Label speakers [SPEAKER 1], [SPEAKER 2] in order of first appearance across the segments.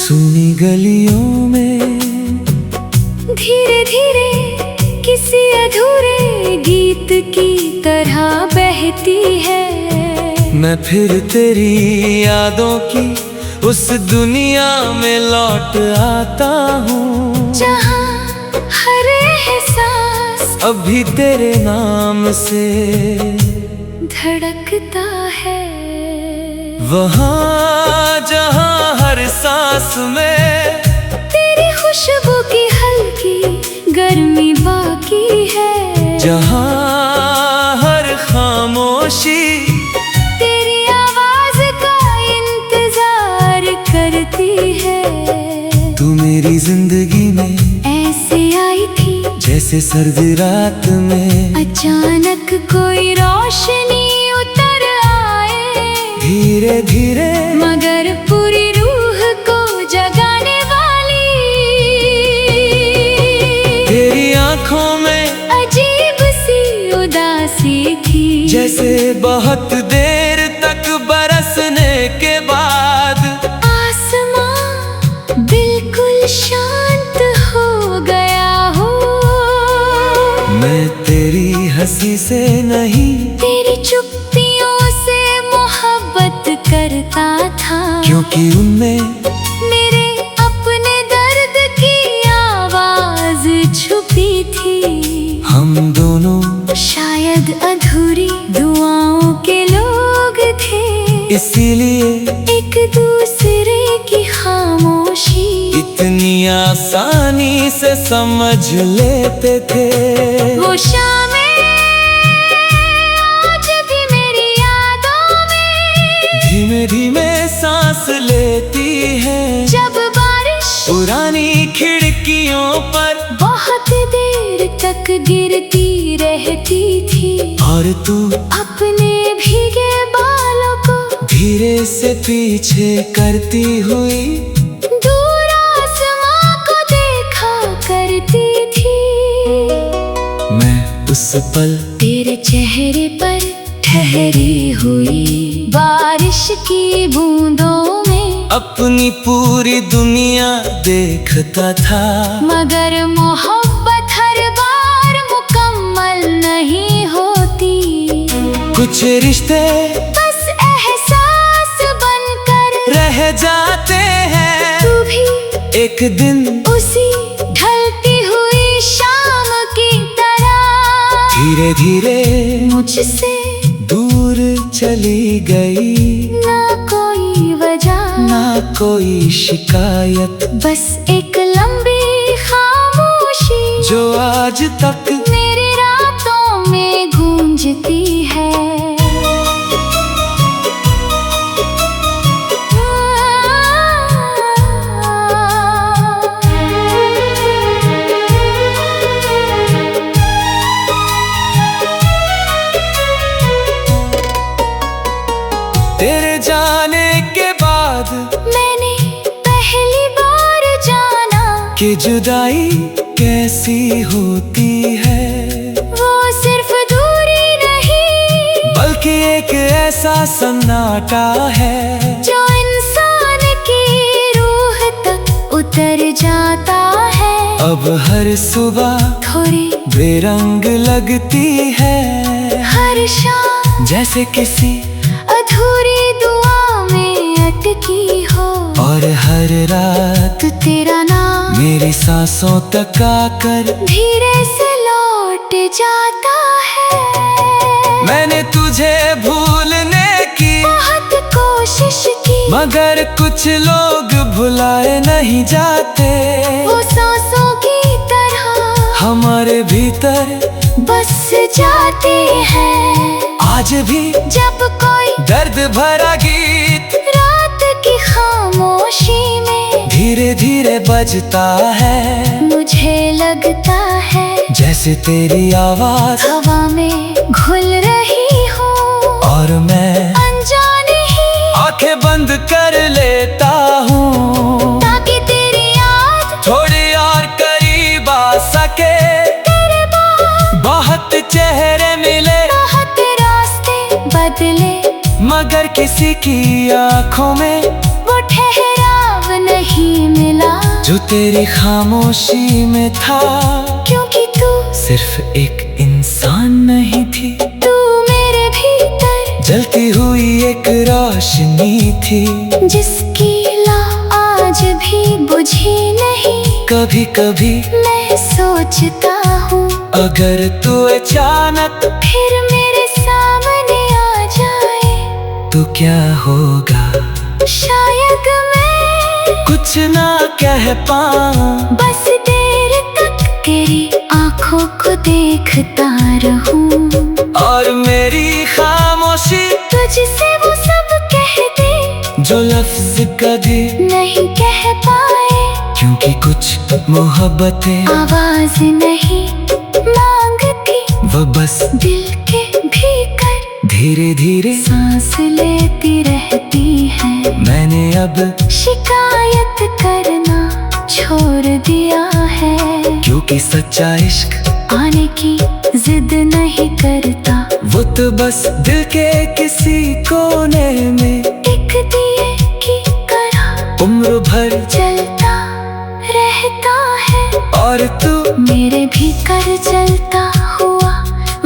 [SPEAKER 1] सुनी गलियों में
[SPEAKER 2] धीरे धीरे किसी अधूरे गीत की तरह बहती है।
[SPEAKER 1] मैं फिर तेरी यादों की उस दुनिया में लौट आता हूँ
[SPEAKER 2] जहाँ हर एहसास
[SPEAKER 1] अभी तेरे नाम से
[SPEAKER 2] धड़कता है।
[SPEAKER 1] वहाँ जहाँ हर सांस में
[SPEAKER 2] तेरी खुशबू की हल्की गर्मी बाकी है।
[SPEAKER 1] जहाँ हर खामोशी
[SPEAKER 2] तेरी आवाज का इंतजार करती है।
[SPEAKER 1] तू मेरी जिंदगी में
[SPEAKER 2] ऐसे आई थी
[SPEAKER 1] जैसे सर्द रात में
[SPEAKER 2] अचानक कोई रोशनी उतर आए।
[SPEAKER 1] धीरे धीरे
[SPEAKER 2] मगर पूरी रूह को जगाने वाली
[SPEAKER 1] तेरी आंखों में
[SPEAKER 2] अजीब सी उदासी थी।
[SPEAKER 1] जैसे बहुत देर तक बरसने के बाद
[SPEAKER 2] आसमां बिल्कुल शांत हो गया हो।
[SPEAKER 1] मैं तेरी हंसी से नहीं
[SPEAKER 2] तेरी चुप्पियों से मोहब्बत करता था
[SPEAKER 1] क्योंकि उनमें
[SPEAKER 2] मेरे अपने दर्द की आवाज छुपी थी।
[SPEAKER 1] हम दोनों
[SPEAKER 2] शायद अधूरी दुआओं के लोग थे,
[SPEAKER 1] इसीलिए
[SPEAKER 2] एक दूसरे की खामोशी
[SPEAKER 1] इतनी आसानी से समझ लेते थे।
[SPEAKER 2] वो शामें आज भी मेरी यादों में
[SPEAKER 1] धीमे धीमे सांस लेती है।
[SPEAKER 2] जब बारिश
[SPEAKER 1] पुरानी खिड़कियों पर
[SPEAKER 2] बहुत देर तक गिरती रहती थी
[SPEAKER 1] और तू
[SPEAKER 2] अपने भीगे बालों को
[SPEAKER 1] धीरे से पीछे करती हुई
[SPEAKER 2] दूर आसमां को देखा करती थी।
[SPEAKER 1] मैं उस पल
[SPEAKER 2] तेरे चेहरे पर ठहरी हुई बारिश की बूंदों में
[SPEAKER 1] अपनी पूरी दुनिया देखता था।
[SPEAKER 2] मगर मोहब्बत हर बार मुकम्मल नहीं होती।
[SPEAKER 1] कुछ रिश्ते
[SPEAKER 2] बस एहसास बनकर
[SPEAKER 1] रह जाते हैं।
[SPEAKER 2] तू भी
[SPEAKER 1] एक दिन
[SPEAKER 2] उसी ढलती हुई शाम की तरह
[SPEAKER 1] धीरे धीरे
[SPEAKER 2] मुझसे
[SPEAKER 1] दूर चली गई।
[SPEAKER 2] ना कोई वजह
[SPEAKER 1] ना कोई शिकायत,
[SPEAKER 2] बस एक लंबी खामोशी
[SPEAKER 1] जो आज तक
[SPEAKER 2] मेरी रातों में गूंजती है।
[SPEAKER 1] तेरे जाने के बाद
[SPEAKER 2] मैंने पहली बार जाना
[SPEAKER 1] कि जुदाई कैसी होती है।
[SPEAKER 2] वो सिर्फ दूरी नहीं
[SPEAKER 1] बल्कि एक ऐसा सन्नाटा है
[SPEAKER 2] जो इंसान की रूह तक उतर जाता है।
[SPEAKER 1] अब हर सुबह
[SPEAKER 2] थोड़ी
[SPEAKER 1] बेरंग लगती है।
[SPEAKER 2] हर शाम
[SPEAKER 1] जैसे किसी
[SPEAKER 2] अधूरी दुआ में अटकी हो।
[SPEAKER 1] और हर रात
[SPEAKER 2] तो तेरा नाम
[SPEAKER 1] मेरी सांसों तक आकर
[SPEAKER 2] धीरे से लौट जाता है।
[SPEAKER 1] मैंने तुझे भूलने की
[SPEAKER 2] बहुत कोशिश की
[SPEAKER 1] मगर कुछ लोग भुलाए नहीं जाते।
[SPEAKER 2] वो सांसों की तरह
[SPEAKER 1] हमारे भीतर
[SPEAKER 2] बस जाते हैं।
[SPEAKER 1] आज भी
[SPEAKER 2] जब कोई
[SPEAKER 1] दर्द भरा गीत
[SPEAKER 2] रात की खामोशी में
[SPEAKER 1] धीरे धीरे बजता है,
[SPEAKER 2] मुझे लगता है
[SPEAKER 1] जैसे तेरी आवाज
[SPEAKER 2] हवा में घुल रही हो।
[SPEAKER 1] और मैं
[SPEAKER 2] अनजाने ही
[SPEAKER 1] आंखें बंद कर लेता हूँ
[SPEAKER 2] ताकि तेरी याद
[SPEAKER 1] थोड़ी और करीब आ सके।
[SPEAKER 2] तेरे बाद
[SPEAKER 1] बहुत चेहरे मिले
[SPEAKER 2] बहुत रास्ते बदले
[SPEAKER 1] मगर किसी की आंखों में
[SPEAKER 2] वो ठहराव नहीं
[SPEAKER 1] जो तेरी खामोशी में था,
[SPEAKER 2] क्योंकि तू
[SPEAKER 1] सिर्फ एक इंसान नहीं थी,
[SPEAKER 2] तू मेरे भीतर
[SPEAKER 1] जलती हुई एक रोशनी थी,
[SPEAKER 2] जिसकी ला आज भी बुझी नहीं।
[SPEAKER 1] कभी कभी
[SPEAKER 2] मैं सोचता हूँ,
[SPEAKER 1] अगर तू अचानक
[SPEAKER 2] फिर मेरे सामने आ जाए,
[SPEAKER 1] तो क्या होगा?
[SPEAKER 2] शायद मैं
[SPEAKER 1] कुछ ना कह पाऊं,
[SPEAKER 2] बस देर तक तेरी आंखों को देखता रहूं,
[SPEAKER 1] और मेरी खामोशी
[SPEAKER 2] तुझसे वो सब कह दे
[SPEAKER 1] जो लफ्ज कभी
[SPEAKER 2] नहीं कह पाए।
[SPEAKER 1] क्योंकि कुछ मोहब्बतें
[SPEAKER 2] आवाज नहीं मांगती,
[SPEAKER 1] वो बस
[SPEAKER 2] दिल के भीतर
[SPEAKER 1] धीरे धीरे
[SPEAKER 2] सांस लेती रहती है।
[SPEAKER 1] मैंने अब
[SPEAKER 2] शिकायत करना छोड़ दिया है,
[SPEAKER 1] क्योंकि सच्चा इश्क
[SPEAKER 2] आने की जिद नहीं करता,
[SPEAKER 1] वो तो बस दिल के किसी कोने में
[SPEAKER 2] एक दिए की तरह
[SPEAKER 1] उम्र भर
[SPEAKER 2] जलता रहता है।
[SPEAKER 1] और तू
[SPEAKER 2] मेरे भीतर जलता हुआ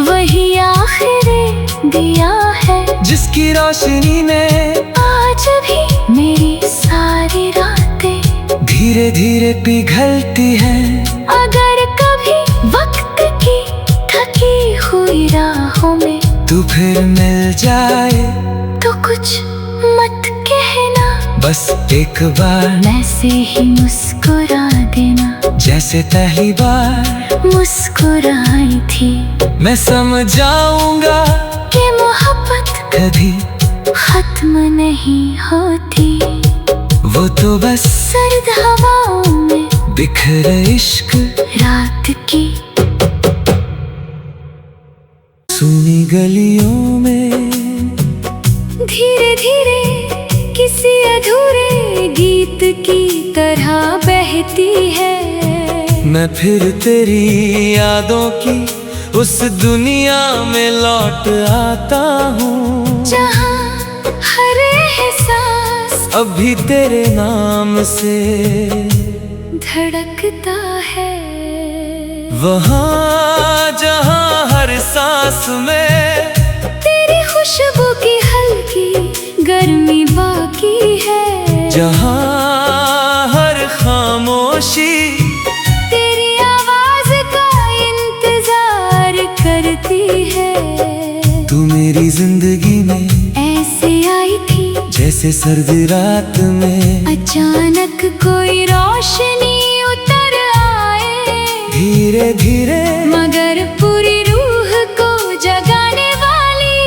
[SPEAKER 2] वही आखिरी दिया है,
[SPEAKER 1] जिसकी रोशनी ने
[SPEAKER 2] आज भी मेरी सारी रातें
[SPEAKER 1] धीरे धीरे पिघलती है।
[SPEAKER 2] अगर कभी वक्त की थकी हुई राहों में
[SPEAKER 1] तू फिर मिल जाए
[SPEAKER 2] तो कुछ मत कहना,
[SPEAKER 1] बस एक बार
[SPEAKER 2] वैसे ही मुस्कुरा देना
[SPEAKER 1] जैसे पहली बार
[SPEAKER 2] मुस्कुराई थी।
[SPEAKER 1] मैं समझाऊंगा
[SPEAKER 2] कि मोहब्बत
[SPEAKER 1] कभी
[SPEAKER 2] खत्म नहीं होती,
[SPEAKER 1] वो तो बस
[SPEAKER 2] सर्द हवाओं में
[SPEAKER 1] बिखरे इश्क
[SPEAKER 2] रात की
[SPEAKER 1] सुनी गलियों में
[SPEAKER 2] धीरे धीरे किसी अधूरे गीत की तरह बहती है।
[SPEAKER 1] मैं फिर तेरी यादों की उस दुनिया में लौट आता हूँ,
[SPEAKER 2] जहाँ हर एहसास
[SPEAKER 1] अभी तेरे नाम से
[SPEAKER 2] धड़कता है,
[SPEAKER 1] वहाँ जहाँ हर सांस में
[SPEAKER 2] तेरी खुशबू की हल्की गर्मी बाकी है,
[SPEAKER 1] जहाँ हर खामोशी
[SPEAKER 2] तेरी आवाज का इंतजार करती है।
[SPEAKER 1] तू मेरी जिंदगी में
[SPEAKER 2] ऐसे आई थी
[SPEAKER 1] जैसे सर्दी रात में
[SPEAKER 2] अचानक कोई रोशनी उतर आए,
[SPEAKER 1] धीरे धीरे
[SPEAKER 2] मगर पूरी रूह को जगाने वाली।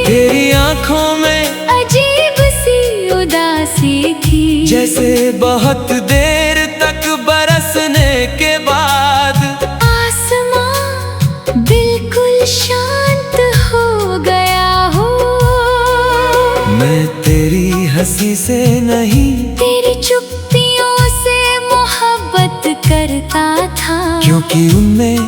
[SPEAKER 1] तेरी आंखों में
[SPEAKER 2] अजीब सी उदासी थी,
[SPEAKER 1] जैसे बहुत देर तक बरसने के बाद
[SPEAKER 2] आसमां बिल्कुल शांत हो गया हो।
[SPEAKER 1] मैं तेरी हंसी से नहीं,
[SPEAKER 2] तेरी चुप्पियों से मोहब्बत करता था,
[SPEAKER 1] क्योंकि उनमें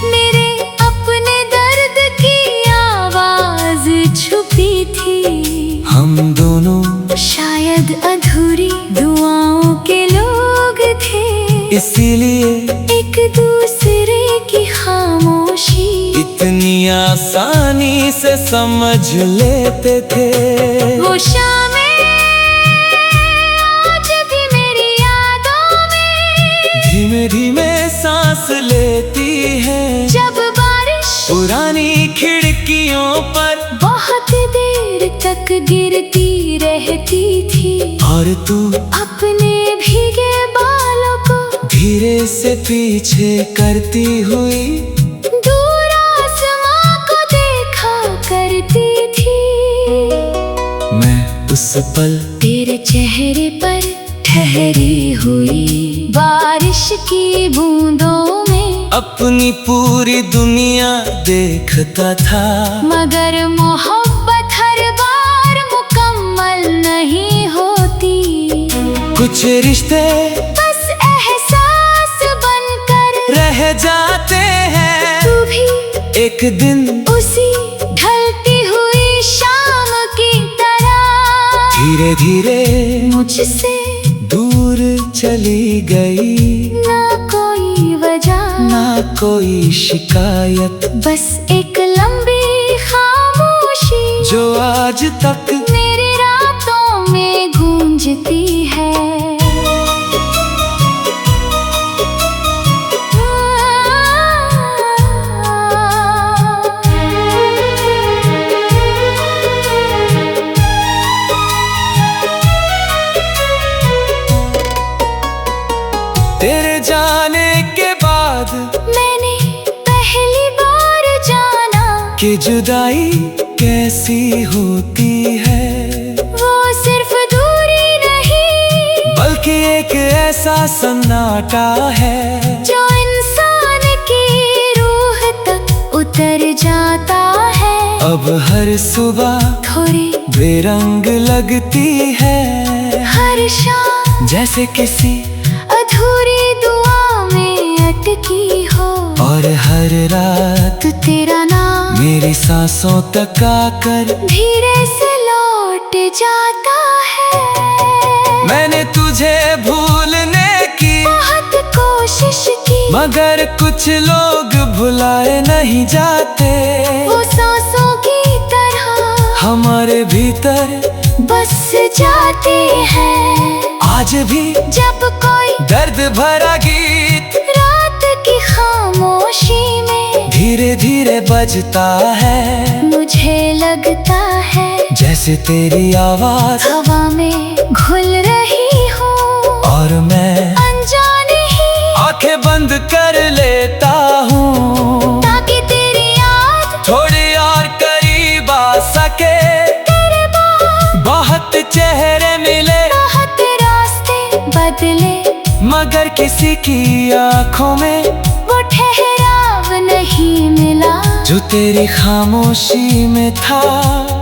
[SPEAKER 2] मेरे अपने दर्द की आवाज छुपी थी।
[SPEAKER 1] हम दोनों
[SPEAKER 2] शायद अधूरी दुआओं के लोग थे,
[SPEAKER 1] इसीलिए
[SPEAKER 2] एक दूसरे की खामोशी
[SPEAKER 1] इतनी आसानी से समझ लेते थे।
[SPEAKER 2] वो शामें आज भी मेरी यादों में
[SPEAKER 1] धीमे धीमे सांस लेती है,
[SPEAKER 2] जब बारिश
[SPEAKER 1] पुरानी खिड़कियों पर
[SPEAKER 2] बहुत देर तक गिरती रहती थी,
[SPEAKER 1] और तू
[SPEAKER 2] अपने भीगे बालों को
[SPEAKER 1] धीरे से पीछे करती हुई
[SPEAKER 2] दूर आसमां को देखा करती थी।
[SPEAKER 1] मैं उस पल
[SPEAKER 2] तेरे चेहरे पर ठहरी हुई बारिश की बूंदों में
[SPEAKER 1] अपनी पूरी दुनिया देखता था,
[SPEAKER 2] मगर मोहब्बत हर बार मुकम्मल नहीं होती।
[SPEAKER 1] कुछ रिश्ते
[SPEAKER 2] बस एहसास बनकर
[SPEAKER 1] रह जाते हैं,
[SPEAKER 2] तू भी
[SPEAKER 1] एक दिन
[SPEAKER 2] उसी ढलती हुई शाम की तरह
[SPEAKER 1] धीरे धीरे
[SPEAKER 2] मुझसे
[SPEAKER 1] दूर चली गई,
[SPEAKER 2] ना कोई वजह
[SPEAKER 1] ना कोई शिकायत,
[SPEAKER 2] बस एक लंबी खामोशी
[SPEAKER 1] जो आज तक
[SPEAKER 2] मेरी रातों में गूंजती है।
[SPEAKER 1] तेरे जाने के बाद
[SPEAKER 2] मैंने पहली बार जाना
[SPEAKER 1] कि जुदाई कैसी होती है,
[SPEAKER 2] वो सिर्फ दूरी नहीं
[SPEAKER 1] बल्कि एक ऐसा सन्नाटा है
[SPEAKER 2] जो इंसान की रूह तक उतर जाता है।
[SPEAKER 1] अब हर सुबह
[SPEAKER 2] थोड़ी
[SPEAKER 1] बेरंग लगती है,
[SPEAKER 2] हर शाम
[SPEAKER 1] जैसे किसी
[SPEAKER 2] अधूरी दुआ में अटकी हो,
[SPEAKER 1] और हर रात
[SPEAKER 2] तो तेरा नाम
[SPEAKER 1] मेरी सांसों तक आकर
[SPEAKER 2] धीरे से लौट जाता है।
[SPEAKER 1] मैंने तुझे भूलने की
[SPEAKER 2] बहुत कोशिश की,
[SPEAKER 1] मगर कुछ लोग भुलाए नहीं जाते,
[SPEAKER 2] वो सांसों की तरह
[SPEAKER 1] हमारे भीतर
[SPEAKER 2] बस जाते हैं।
[SPEAKER 1] आज भी
[SPEAKER 2] जब कोई
[SPEAKER 1] दर्द भरा गीत
[SPEAKER 2] रात की खामोशी में
[SPEAKER 1] धीरे धीरे बजता है,
[SPEAKER 2] मुझे लगता है
[SPEAKER 1] जैसे तेरी आवाज
[SPEAKER 2] हवा में घुल रही हो,
[SPEAKER 1] और मैं
[SPEAKER 2] अनजाने ही
[SPEAKER 1] आंखें बंद कर लेता हूँ,
[SPEAKER 2] ताकि तेरी याद
[SPEAKER 1] थोड़ी और करीब आ सके।
[SPEAKER 2] तेरे बाद
[SPEAKER 1] बहुत चेहरे मिले,
[SPEAKER 2] बहुत रास्ते बदले,
[SPEAKER 1] मगर किसी की आंखों में
[SPEAKER 2] वो ठहराव नहीं मिला
[SPEAKER 1] जो तेरी खामोशी में था।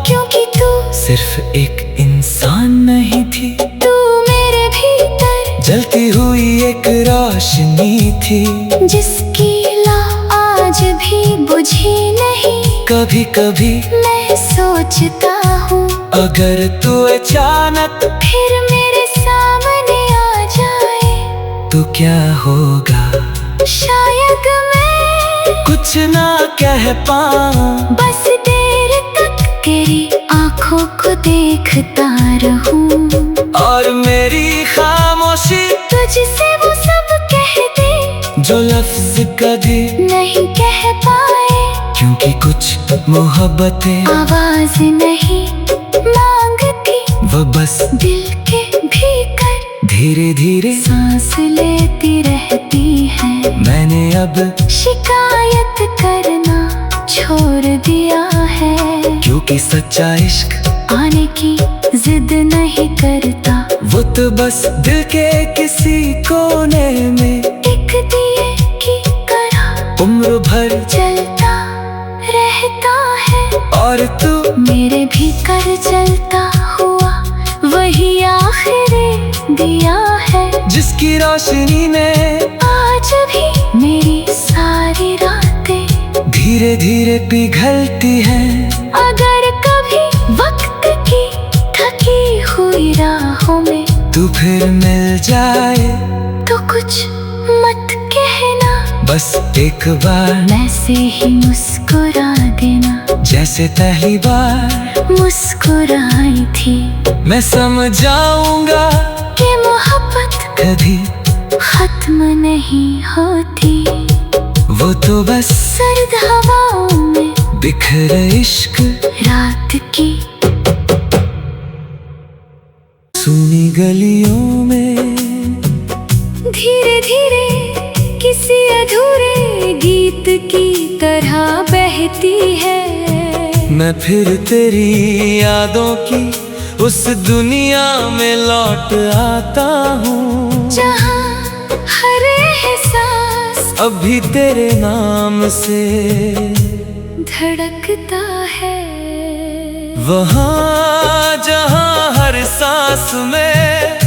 [SPEAKER 2] क्योंकि तू
[SPEAKER 1] सिर्फ एक इंसान नहीं थी,
[SPEAKER 2] तू मेरे भीतर
[SPEAKER 1] जलती हुई एक रोशनी थी,
[SPEAKER 2] जिसकी ला आज भी बुझी नहीं।
[SPEAKER 1] कभी कभी
[SPEAKER 2] मैं सोचता हूँ
[SPEAKER 1] अगर तू अचानक
[SPEAKER 2] फिर मेरे सामने आ जाए
[SPEAKER 1] तो क्या होगा,
[SPEAKER 2] शायद मैं
[SPEAKER 1] कुछ ना कह पाऊं,
[SPEAKER 2] बस देर तक तेरी आंखों को देखता रहूं,
[SPEAKER 1] और मेरी खामोशी
[SPEAKER 2] तुझसे वो सब कह दे
[SPEAKER 1] जो लफ्ज कभी
[SPEAKER 2] नहीं कह पाए,
[SPEAKER 1] क्योंकि कुछ मोहब्बतें
[SPEAKER 2] आवाज नहीं मांगती,
[SPEAKER 1] वो बस
[SPEAKER 2] दिल के भीतर
[SPEAKER 1] धीरे धीरे
[SPEAKER 2] सांस लेती रहती है।
[SPEAKER 1] मैंने अब
[SPEAKER 2] शिकायत करना छोड़ दिया है,
[SPEAKER 1] क्योंकि सच्चा इश्क
[SPEAKER 2] आने की जिद नहीं करता,
[SPEAKER 1] वो तो बस दिल के किसी कोने में
[SPEAKER 2] एक दिए की तरह
[SPEAKER 1] उम्र भर
[SPEAKER 2] चलता रहता है।
[SPEAKER 1] और तू
[SPEAKER 2] मेरे भीतर जलता हुआ वही आखिरी दिया है,
[SPEAKER 1] जिसकी रोशनी ने
[SPEAKER 2] आज भी मेरी सारी रातें
[SPEAKER 1] धीरे धीरे पिघलती हैं।
[SPEAKER 2] अगर कभी वक्त की थकी हुई राहों में
[SPEAKER 1] तू फिर मिल जाए
[SPEAKER 2] तो कुछ मत कहना,
[SPEAKER 1] बस एक बार
[SPEAKER 2] वैसे ही मुस्कुरा देना
[SPEAKER 1] जैसे पहली बार
[SPEAKER 2] मुस्कुराई थी।
[SPEAKER 1] मैं समझाऊंगा
[SPEAKER 2] कि मोहब्बत
[SPEAKER 1] कभी
[SPEAKER 2] खत्म नहीं होती,
[SPEAKER 1] वो तो बस
[SPEAKER 2] सर्द हवाओं में
[SPEAKER 1] बिखर इश्क
[SPEAKER 2] रात की
[SPEAKER 1] सुनी गलियों में
[SPEAKER 2] धीरे धीरे किसी अधूरे गीत की तरह बहती है।
[SPEAKER 1] मैं फिर तेरी यादों की उस दुनिया में लौट आता हूँ,
[SPEAKER 2] जहाँ हर एहसास
[SPEAKER 1] अभी तेरे नाम से
[SPEAKER 2] धड़कता है,
[SPEAKER 1] वहाँ जहाँ हर सांस में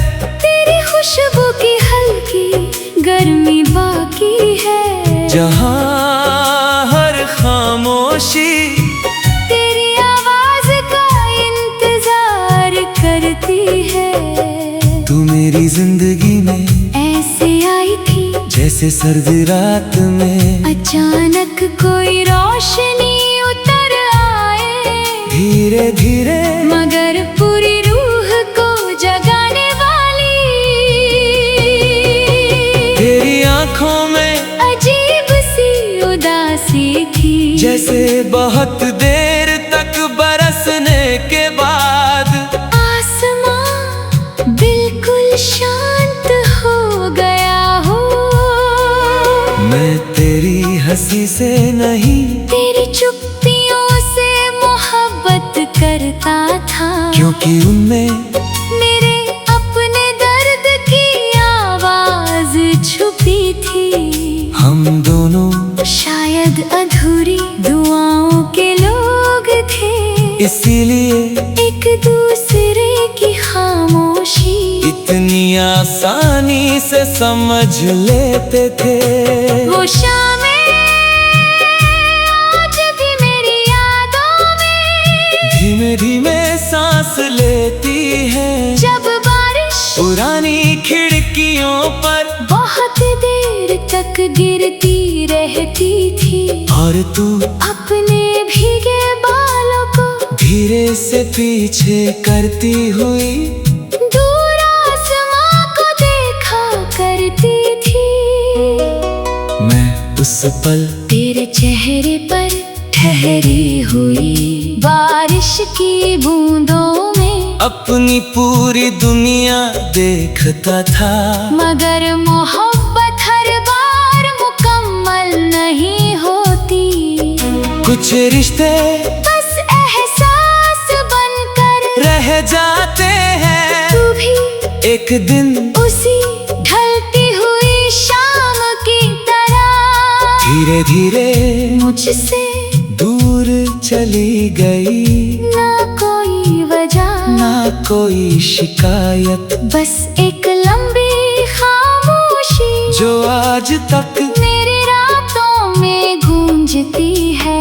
[SPEAKER 2] तेरी खुशबू की हल्की गर्मी बाकी है,
[SPEAKER 1] जहाँ हर खामोशी
[SPEAKER 2] तेरी आवाज का इंतजार करती है।
[SPEAKER 1] तू मेरी जिंदगी में
[SPEAKER 2] ऐसे आई थी
[SPEAKER 1] जैसे सर्द रात में
[SPEAKER 2] अचानक कोई रोशनी उतर आए,
[SPEAKER 1] धीरे धीरे
[SPEAKER 2] मगर पूरी रूह को जगाने वाली।
[SPEAKER 1] तेरी आंखों में
[SPEAKER 2] अजीब सी उदासी थी,
[SPEAKER 1] जैसे बहुत देर तक बरसने के बाद
[SPEAKER 2] आसमां बिल्कुल शांत हो गया हो।
[SPEAKER 1] मैं तेरी हंसी से नहीं,
[SPEAKER 2] तेरी चुप्पियों से मोहब्बत करता था,
[SPEAKER 1] क्योंकि उनमें
[SPEAKER 2] मेरे अपने दर्द की आवाज छुपी थी।
[SPEAKER 1] हम दोनों
[SPEAKER 2] शायद अधूरी दुआओं के लोग थे,
[SPEAKER 1] इसीलिए
[SPEAKER 2] एक दूसरे की खामोशी
[SPEAKER 1] इतनी आसानी से समझ लेते थे।
[SPEAKER 2] वो शामें आज भी मेरी यादों में
[SPEAKER 1] धीमे धीमे सांस लेती है,
[SPEAKER 2] जब बारिश
[SPEAKER 1] पुरानी खिड़कियों पर
[SPEAKER 2] बहुत देर तक गिरती रहती थी,
[SPEAKER 1] और तू
[SPEAKER 2] अपने भीगे बालों को
[SPEAKER 1] धीरे से पीछे करती हुई
[SPEAKER 2] दूर आसमां को देखा करती थी।
[SPEAKER 1] मैं उस पल
[SPEAKER 2] तेरे चेहरे पर ठहरी हुई बारिश की बूंदों में
[SPEAKER 1] अपनी पूरी दुनिया देखता था,
[SPEAKER 2] मगर मोहब्बत हर बार मुकम्मल नहीं होती।
[SPEAKER 1] कुछ रिश्ते
[SPEAKER 2] बस एहसास बनकर
[SPEAKER 1] रह जाते हैं,
[SPEAKER 2] तू भी
[SPEAKER 1] एक दिन
[SPEAKER 2] उसी ढलती हुई शाम की तरह
[SPEAKER 1] धीरे धीरे
[SPEAKER 2] मुझसे
[SPEAKER 1] दूर चली गई।
[SPEAKER 2] ना कोई वजह,
[SPEAKER 1] ना कोई शिकायत,
[SPEAKER 2] बस एक लंबी खामोशी
[SPEAKER 1] जो आज तक
[SPEAKER 2] मेरी रातों में गूंजती है।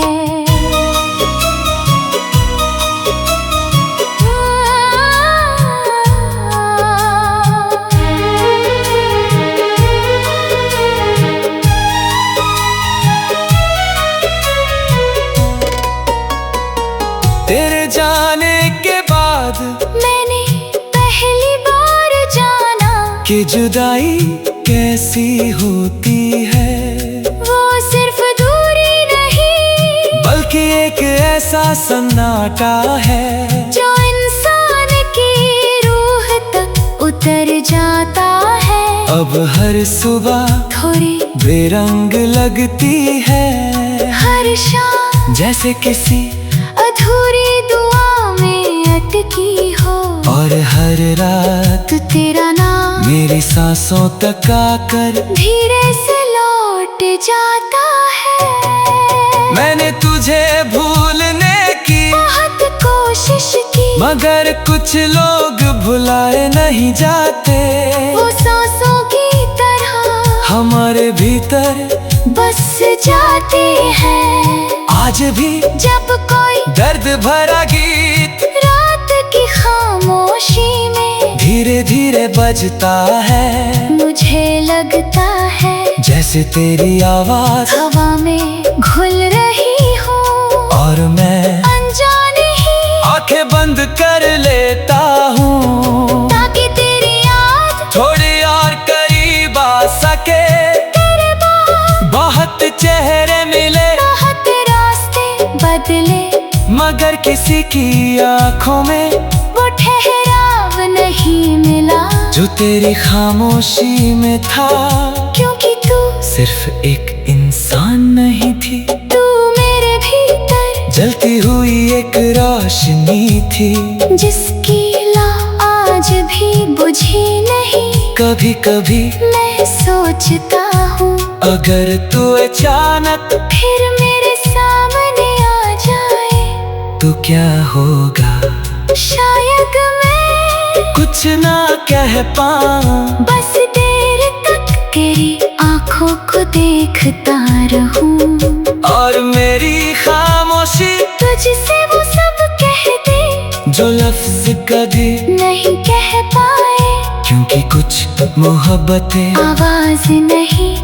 [SPEAKER 1] तेरे जाने के बाद
[SPEAKER 2] मैंने पहली बार जाना
[SPEAKER 1] कि जुदाई कैसी होती है,
[SPEAKER 2] वो सिर्फ दूरी नहीं
[SPEAKER 1] बल्कि एक ऐसा सन्नाटा है
[SPEAKER 2] जो इंसान की रूह तक उतर जाता है।
[SPEAKER 1] अब हर सुबह
[SPEAKER 2] थोड़ी
[SPEAKER 1] बेरंग लगती है,
[SPEAKER 2] हर शाम
[SPEAKER 1] जैसे किसी
[SPEAKER 2] अधूरी दुआ में अटकी हो,
[SPEAKER 1] और हर रात
[SPEAKER 2] तो तेरा नाम
[SPEAKER 1] मेरी सांसों तक आकर
[SPEAKER 2] धीरे से लौट जाता है।
[SPEAKER 1] मैंने तुझे भूलने की
[SPEAKER 2] बहुत कोशिश की,
[SPEAKER 1] मगर कुछ लोग भुलाए नहीं जाते,
[SPEAKER 2] वो सांसों की तरह
[SPEAKER 1] हमारे भीतर
[SPEAKER 2] बस जाते हैं।
[SPEAKER 1] आज भी
[SPEAKER 2] जब कोई
[SPEAKER 1] दर्द भरा गीत
[SPEAKER 2] रात की खामोशी में
[SPEAKER 1] धीरे धीरे बजता है,
[SPEAKER 2] मुझे लगता है
[SPEAKER 1] जैसे तेरी आवाज
[SPEAKER 2] हवा में घुल रही हो,
[SPEAKER 1] और मैं
[SPEAKER 2] अनजाने ही
[SPEAKER 1] आंखें बंद कर लेता हूँ,
[SPEAKER 2] ताकि तेरी याद
[SPEAKER 1] थोड़ी और करीब आ सके।
[SPEAKER 2] तेरे बाद
[SPEAKER 1] बहुत चेहरे मिले,
[SPEAKER 2] बहुत रास्ते बदले,
[SPEAKER 1] मगर किसी की आंखों में
[SPEAKER 2] वो ठहराव नहीं मिला
[SPEAKER 1] जो तेरी खामोशी में था,
[SPEAKER 2] क्योंकि तू
[SPEAKER 1] सिर्फ एक इंसान नहीं थी,
[SPEAKER 2] तू मेरे भीतर
[SPEAKER 1] जलती हुई एक रोशनी थी,
[SPEAKER 2] जिसकी ला आज भी बुझी नहीं।
[SPEAKER 1] कभी कभी
[SPEAKER 2] मैं सोचता हूँ
[SPEAKER 1] अगर तू अचानक
[SPEAKER 2] फिर मेरे सामने आ जाए
[SPEAKER 1] तो क्या होगा,
[SPEAKER 2] शायद मैं
[SPEAKER 1] कुछ ना कह पाऊं,
[SPEAKER 2] बस देर तक तेरी आंखों को देखता रहूं,
[SPEAKER 1] और मेरी खामोशी
[SPEAKER 2] तुझसे वो सब कह दे
[SPEAKER 1] जो लफ्ज कभी
[SPEAKER 2] नहीं कह पाए,
[SPEAKER 1] क्योंकि क्योंकि कुछ मोहब्बतें
[SPEAKER 2] आवाज नहीं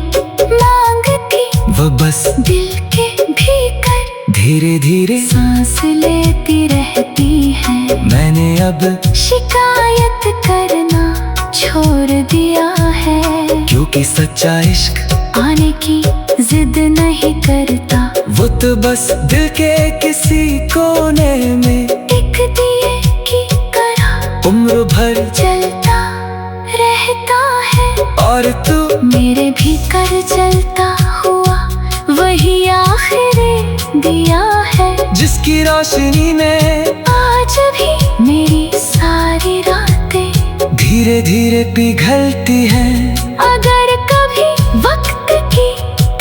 [SPEAKER 2] मांगती,
[SPEAKER 1] वो बस
[SPEAKER 2] दिल के भीतर
[SPEAKER 1] धीरे धीरे
[SPEAKER 2] सांस लेती रहती है।
[SPEAKER 1] मैंने अब
[SPEAKER 2] शिकायत करना छोड़ दिया है,
[SPEAKER 1] क्योंकि सच्चा इश्क
[SPEAKER 2] आने की जिद नहीं करता।
[SPEAKER 1] वो तो बस दिल के किसी कोने में
[SPEAKER 2] एक दिए की तरह
[SPEAKER 1] उम्र भर
[SPEAKER 2] चलता रहता है।
[SPEAKER 1] और तू
[SPEAKER 2] मेरे भीतर चलता हुआ वही आखिरी दिया है,
[SPEAKER 1] जिसकी रोशनी में
[SPEAKER 2] आज भी मेरी सारी रातें
[SPEAKER 1] धीरे धीरे पिघलती हैं।
[SPEAKER 2] अगर कभी वक्त की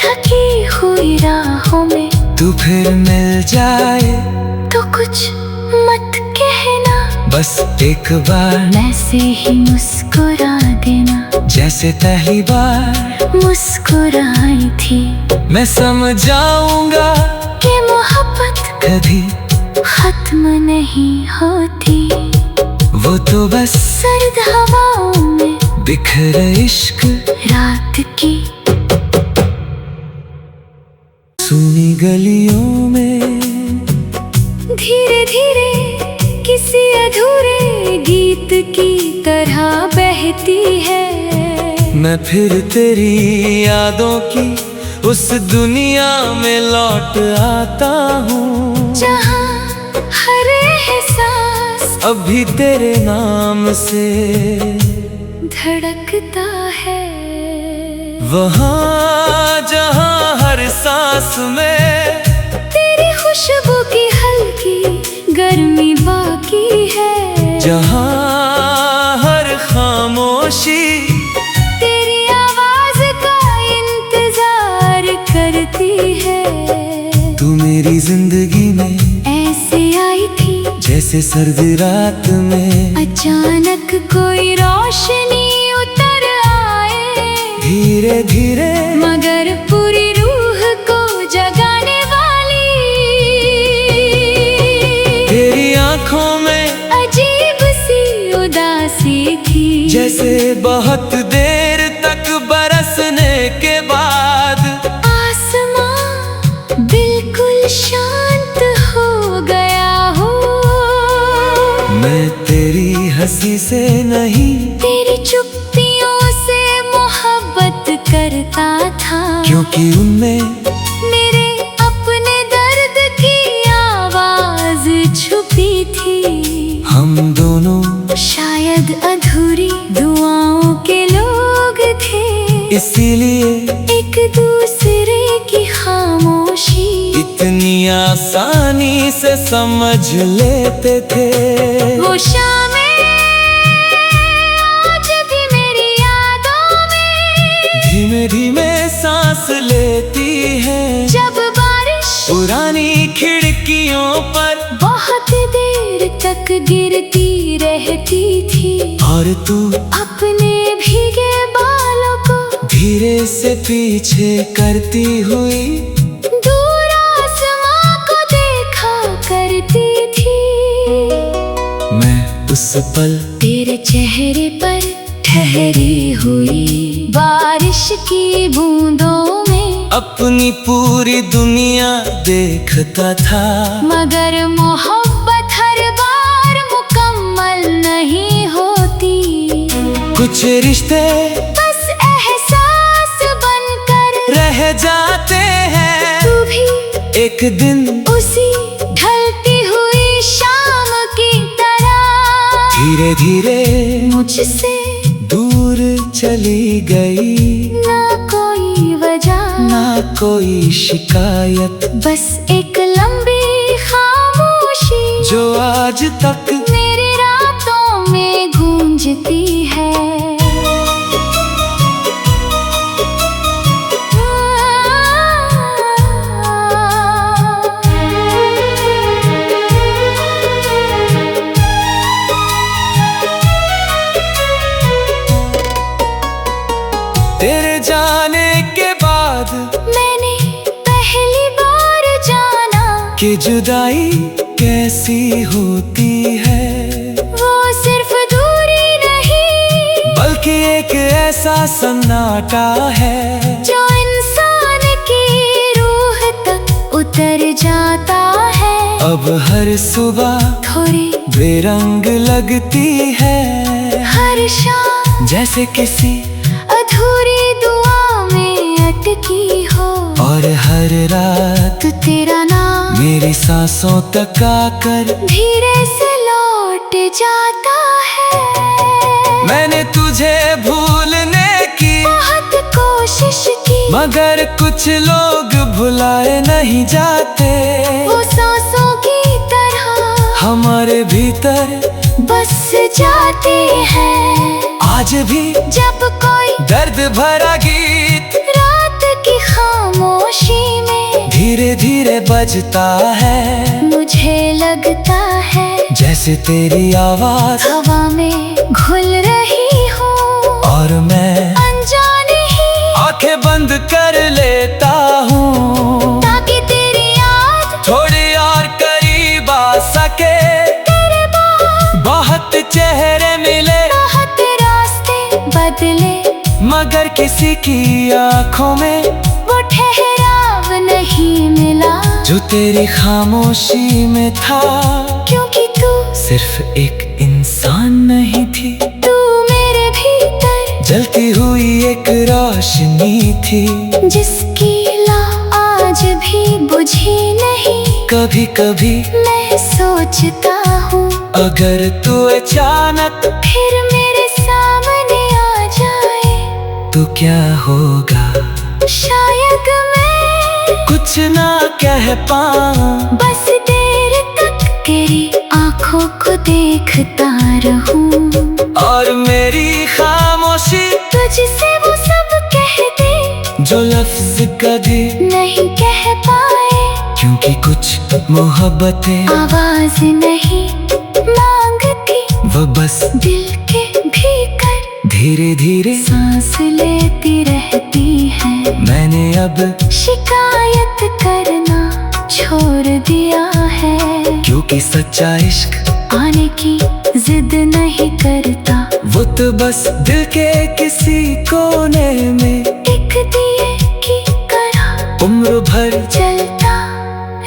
[SPEAKER 2] थकी हुई राहों में
[SPEAKER 1] तू फिर मिल जाए
[SPEAKER 2] तो कुछ मत कहना,
[SPEAKER 1] बस एक बार
[SPEAKER 2] वैसे ही मुस्कुरा देना
[SPEAKER 1] जैसे पहली बार
[SPEAKER 2] मुस्कुराई थी।
[SPEAKER 1] मैं समझ जाऊंगा
[SPEAKER 2] कि मोहब्बत
[SPEAKER 1] कभी
[SPEAKER 2] खत्म नहीं होती,
[SPEAKER 1] वो तो बस
[SPEAKER 2] सर्द हवाओं में
[SPEAKER 1] बिखर इश्क
[SPEAKER 2] रात की।
[SPEAKER 1] सुनी गलियों में
[SPEAKER 2] धीरे धीरे किसी अधूरे गीत की तरह बहती है।
[SPEAKER 1] मैं फिर तेरी यादों की उस दुनिया में लौट आता हूँ,
[SPEAKER 2] जहाँ हर एहसास
[SPEAKER 1] अभी तेरे नाम से
[SPEAKER 2] धड़कता है।
[SPEAKER 1] वहाँ जहाँ हर सांस में
[SPEAKER 2] तेरी खुशबू की हल्की गर्मी बाकी है,
[SPEAKER 1] जहाँ हर खामोशी
[SPEAKER 2] तेरी आवाज का इंतजार करती है।
[SPEAKER 1] तू मेरी जिंदगी में
[SPEAKER 2] ऐसे आई थी
[SPEAKER 1] जैसे सर्द रात में
[SPEAKER 2] अचानक कोई रोशनी उतर आए,
[SPEAKER 1] धीरे धीरे
[SPEAKER 2] मगर पूरी रूह को जगाने वाली।
[SPEAKER 1] तेरी आंखों में
[SPEAKER 2] अजीब सी उदासी थी,
[SPEAKER 1] जैसे बहुत देर तक बरसने के बाद
[SPEAKER 2] आसमां बिल्कुल शांत हो गया हो।
[SPEAKER 1] मैं तेरी हंसी से नहीं
[SPEAKER 2] तेरी चुप्पियों से मोहब्बत करता था,
[SPEAKER 1] क्योंकि उनमें
[SPEAKER 2] मेरे अपने दर्द की आवाज छुपी थी।
[SPEAKER 1] हम दोनों
[SPEAKER 2] शायद अधूरी दुआओं के लोग थे,
[SPEAKER 1] इसीलिए
[SPEAKER 2] एक दूसरे की खामोशी
[SPEAKER 1] इतनी आसानी से समझ लेते थे।
[SPEAKER 2] वो शामें आज भी मेरी यादों में
[SPEAKER 1] धीमे धीमे सांस लेती है,
[SPEAKER 2] जब बारिश
[SPEAKER 1] पुरानी खिड़कियों पर
[SPEAKER 2] बहुत देर तक गिरती रहती थी।
[SPEAKER 1] और तू
[SPEAKER 2] अपने भीगे बालों को
[SPEAKER 1] धीरे से पीछे करती हुई
[SPEAKER 2] दूर आसमां को देखा करती थी।
[SPEAKER 1] मैं उस पल
[SPEAKER 2] तेरे चेहरे पर ठहरी हुई बारिश की बूंदों में
[SPEAKER 1] अपनी पूरी दुनिया देखता था।
[SPEAKER 2] मगर मोहब्बत हर बार मुकम्मल नहीं होती,
[SPEAKER 1] कुछ रिश्ते
[SPEAKER 2] बस एहसास बनकर
[SPEAKER 1] रह जाते हैं।
[SPEAKER 2] तू भी
[SPEAKER 1] एक दिन
[SPEAKER 2] उसी ढलती हुई शाम की तरह
[SPEAKER 1] धीरे धीरे
[SPEAKER 2] मुझसे
[SPEAKER 1] दूर चली गई,
[SPEAKER 2] ना कोई वजह
[SPEAKER 1] ना कोई शिकायत,
[SPEAKER 2] बस एक लंबी खामोशी
[SPEAKER 1] जो आज तक
[SPEAKER 2] मेरी रातों में गूंजती है।
[SPEAKER 1] तेरे जाने के बाद
[SPEAKER 2] मैंने पहली बार जाना
[SPEAKER 1] कि जुदाई कैसी होती है,
[SPEAKER 2] वो सिर्फ दूरी नहीं
[SPEAKER 1] कि एक ऐसा सन्नाटा है
[SPEAKER 2] जो इंसान की रूह तक उतर जाता है।
[SPEAKER 1] अब हर सुबह
[SPEAKER 2] थोड़ी
[SPEAKER 1] बेरंग लगती है,
[SPEAKER 2] हर शाम
[SPEAKER 1] जैसे किसी
[SPEAKER 2] अधूरी दुआ में अटकी हो।
[SPEAKER 1] और हर रात
[SPEAKER 2] तो तेरा नाम
[SPEAKER 1] मेरी सांसों तक आकर
[SPEAKER 2] धीरे से लौट जाता है।
[SPEAKER 1] मैंने तुझे भूलने की
[SPEAKER 2] बहुत कोशिश की,
[SPEAKER 1] मगर कुछ लोग भुलाए नहीं जाते।
[SPEAKER 2] वो सांसों की तरह
[SPEAKER 1] हमारे भीतर
[SPEAKER 2] बस जाते हैं।
[SPEAKER 1] आज भी
[SPEAKER 2] जब कोई
[SPEAKER 1] दर्द भरा गीत
[SPEAKER 2] रात की खामोशी में
[SPEAKER 1] धीरे धीरे बजता है,
[SPEAKER 2] मुझे लगता है
[SPEAKER 1] जैसे तेरी आवाज
[SPEAKER 2] हवा में घुल रही हो।
[SPEAKER 1] और मैं
[SPEAKER 2] अनजाने ही
[SPEAKER 1] आंखें बंद कर लेता हूँ,
[SPEAKER 2] ताकि तेरी याद
[SPEAKER 1] थोड़ी और करीब आ सके।
[SPEAKER 2] तेरे बाद
[SPEAKER 1] बहुत चेहरे मिले,
[SPEAKER 2] बहुत रास्ते बदले,
[SPEAKER 1] मगर किसी की आंखों में
[SPEAKER 2] वो ठहराव नहीं मिला
[SPEAKER 1] जो तेरी खामोशी में था।
[SPEAKER 2] क्योंकि तू
[SPEAKER 1] सिर्फ एक इंसान नहीं थी,
[SPEAKER 2] तू मेरे भीतर
[SPEAKER 1] जलती हुई एक रोशनी थी,
[SPEAKER 2] जिसकी ला आज भी बुझी नहीं।
[SPEAKER 1] कभी कभी
[SPEAKER 2] मैं सोचता हूँ
[SPEAKER 1] अगर तू अचानक
[SPEAKER 2] फिर मेरे सामने आ जाए
[SPEAKER 1] तो क्या होगा।
[SPEAKER 2] शायद मैं
[SPEAKER 1] कुछ ना कह पाऊं,
[SPEAKER 2] बस देर तक तेरी आंखों को देखता रहूं।
[SPEAKER 1] और मेरी खामोशी
[SPEAKER 2] तुझसे वो सब कह दे
[SPEAKER 1] जो लफ्ज कभी
[SPEAKER 2] नहीं कह पाए,
[SPEAKER 1] क्योंकि कुछ मोहब्बतें
[SPEAKER 2] आवाज नहीं मांगती,
[SPEAKER 1] वो बस
[SPEAKER 2] दिल के भीतर
[SPEAKER 1] धीरे धीरे
[SPEAKER 2] सांस लेती रहती है।
[SPEAKER 1] मैंने अब
[SPEAKER 2] शिकायत करना छोड़ दिया है,
[SPEAKER 1] क्योंकि सच्चा इश्क
[SPEAKER 2] आने की जिद नहीं करता।
[SPEAKER 1] वो तो बस दिल के किसी कोने में
[SPEAKER 2] एक दिए की तरह
[SPEAKER 1] उम्र भर
[SPEAKER 2] जलता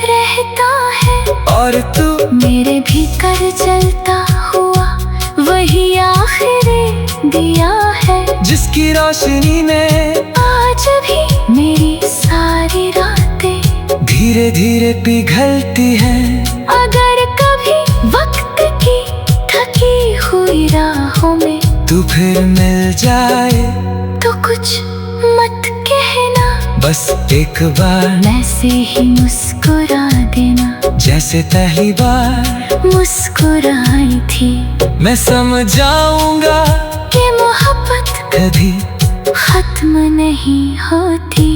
[SPEAKER 2] रहता है।
[SPEAKER 1] और तू
[SPEAKER 2] मेरे भीतर जलता हुआ वही आखिरी दिया है,
[SPEAKER 1] जिसकी रोशनी में
[SPEAKER 2] आज भी मेरी सारी रातें
[SPEAKER 1] धीरे धीरे पिघलती है।
[SPEAKER 2] अगर कभी वक्त की थकी हुई राहों में
[SPEAKER 1] तू फिर मिल जाए
[SPEAKER 2] तो कुछ मत कहना,
[SPEAKER 1] बस एक बार
[SPEAKER 2] वैसे ही मुस्कुरा देना
[SPEAKER 1] जैसे पहली बार
[SPEAKER 2] मुस्कुराई थी।
[SPEAKER 1] मैं समझाऊंगा
[SPEAKER 2] कि मोहब्बत
[SPEAKER 1] कभी
[SPEAKER 2] खत्म नहीं होती,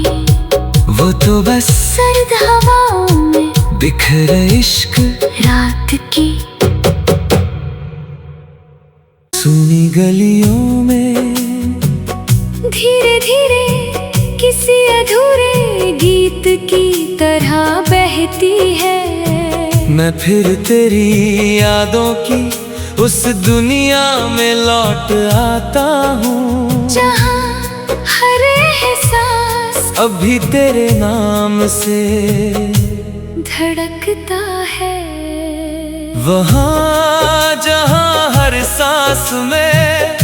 [SPEAKER 1] वो तो बस
[SPEAKER 2] सर्द हवाओं में
[SPEAKER 1] बिखरे इश्क
[SPEAKER 2] रात की
[SPEAKER 1] सुनी गलियों में
[SPEAKER 2] धीरे धीरे किसी अधूरे गीत की तरह बहती है।
[SPEAKER 1] मैं फिर तेरी यादों की उस दुनिया में लौट आता हूँ,
[SPEAKER 2] जहाँ हर एहसास
[SPEAKER 1] अभी तेरे नाम से
[SPEAKER 2] धड़कता है।
[SPEAKER 1] वहाँ जहाँ हर सांस में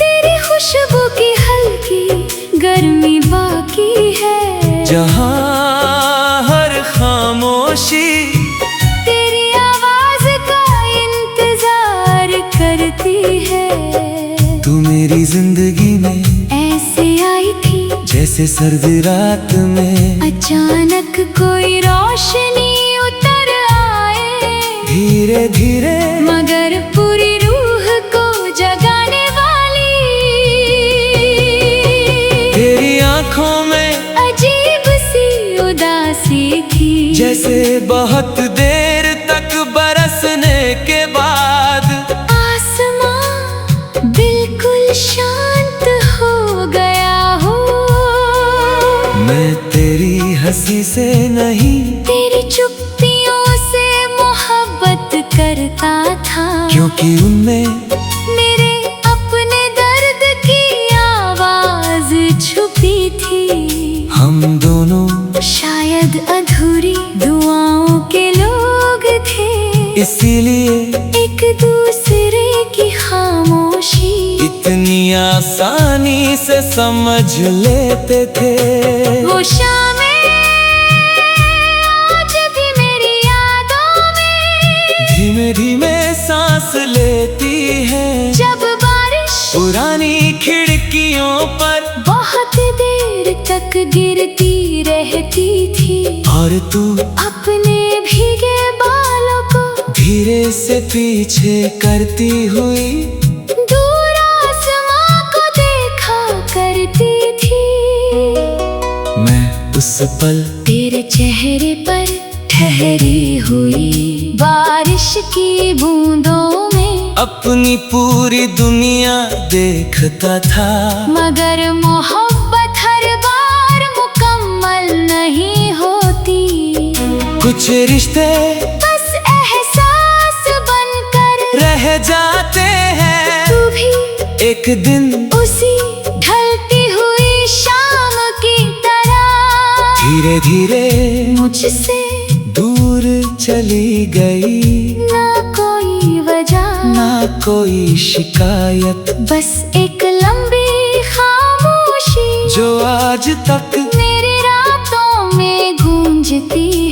[SPEAKER 2] तेरी खुशबू की हल्की गर्मी बाकी है,
[SPEAKER 1] जहाँ हर खामोशी
[SPEAKER 2] तेरी आवाज का इंतजार करती है।
[SPEAKER 1] तू मेरी जिंदगी में
[SPEAKER 2] ऐसे आई थी
[SPEAKER 1] जैसे सर्द रात में
[SPEAKER 2] अचानक कोई रोशनी उतर आए,
[SPEAKER 1] धीरे धीरे
[SPEAKER 2] मगर पूरी रूह को जगाने वाली।
[SPEAKER 1] तेरी आंखों में
[SPEAKER 2] अजीब सी उदासी थी,
[SPEAKER 1] जैसे बहुत देर तक बरसने के बाद
[SPEAKER 2] आसमां बिल्कुल शांत हो गया हो।
[SPEAKER 1] मैं तेरी हंसी से नहीं,
[SPEAKER 2] तेरी चुप्पियों से मोहब्बत करता था,
[SPEAKER 1] क्योंकि उनमें
[SPEAKER 2] मेरे अपने दर्द की
[SPEAKER 1] इसीलिए
[SPEAKER 2] एक दूसरे की खामोशी
[SPEAKER 1] इतनी आसानी से समझ लेते थे।
[SPEAKER 2] वो शामें आज भी मेरी यादों में
[SPEAKER 1] धीमे धीमे सांस लेती है,
[SPEAKER 2] जब बारिश
[SPEAKER 1] पुरानी खिड़कियों पर
[SPEAKER 2] बहुत देर तक गिरती रहती थी,
[SPEAKER 1] और तू
[SPEAKER 2] अपने भीगे बालों को
[SPEAKER 1] धीरे से पीछे करती हुई
[SPEAKER 2] दूर आसमां को देखा करती थी।
[SPEAKER 1] मैं उस पल
[SPEAKER 2] तेरे चेहरे पर ठहरी हुई बारिश की बूंदों में
[SPEAKER 1] अपनी पूरी दुनिया देखता था।
[SPEAKER 2] मगर मोहब्बत हर बार मुकम्मल नहीं होती,
[SPEAKER 1] कुछ रिश्ते
[SPEAKER 2] बस एहसास बनकर
[SPEAKER 1] रह जाते हैं।
[SPEAKER 2] तू भी
[SPEAKER 1] एक दिन
[SPEAKER 2] उसी ढलती हुई शाम की तरह
[SPEAKER 1] धीरे धीरे
[SPEAKER 2] मुझसे
[SPEAKER 1] दूर चली गई।
[SPEAKER 2] ना कोई वजह,
[SPEAKER 1] ना कोई शिकायत,
[SPEAKER 2] बस एक लंबी खामोशी
[SPEAKER 1] जो आज तक
[SPEAKER 2] मेरी रातों में गूंजती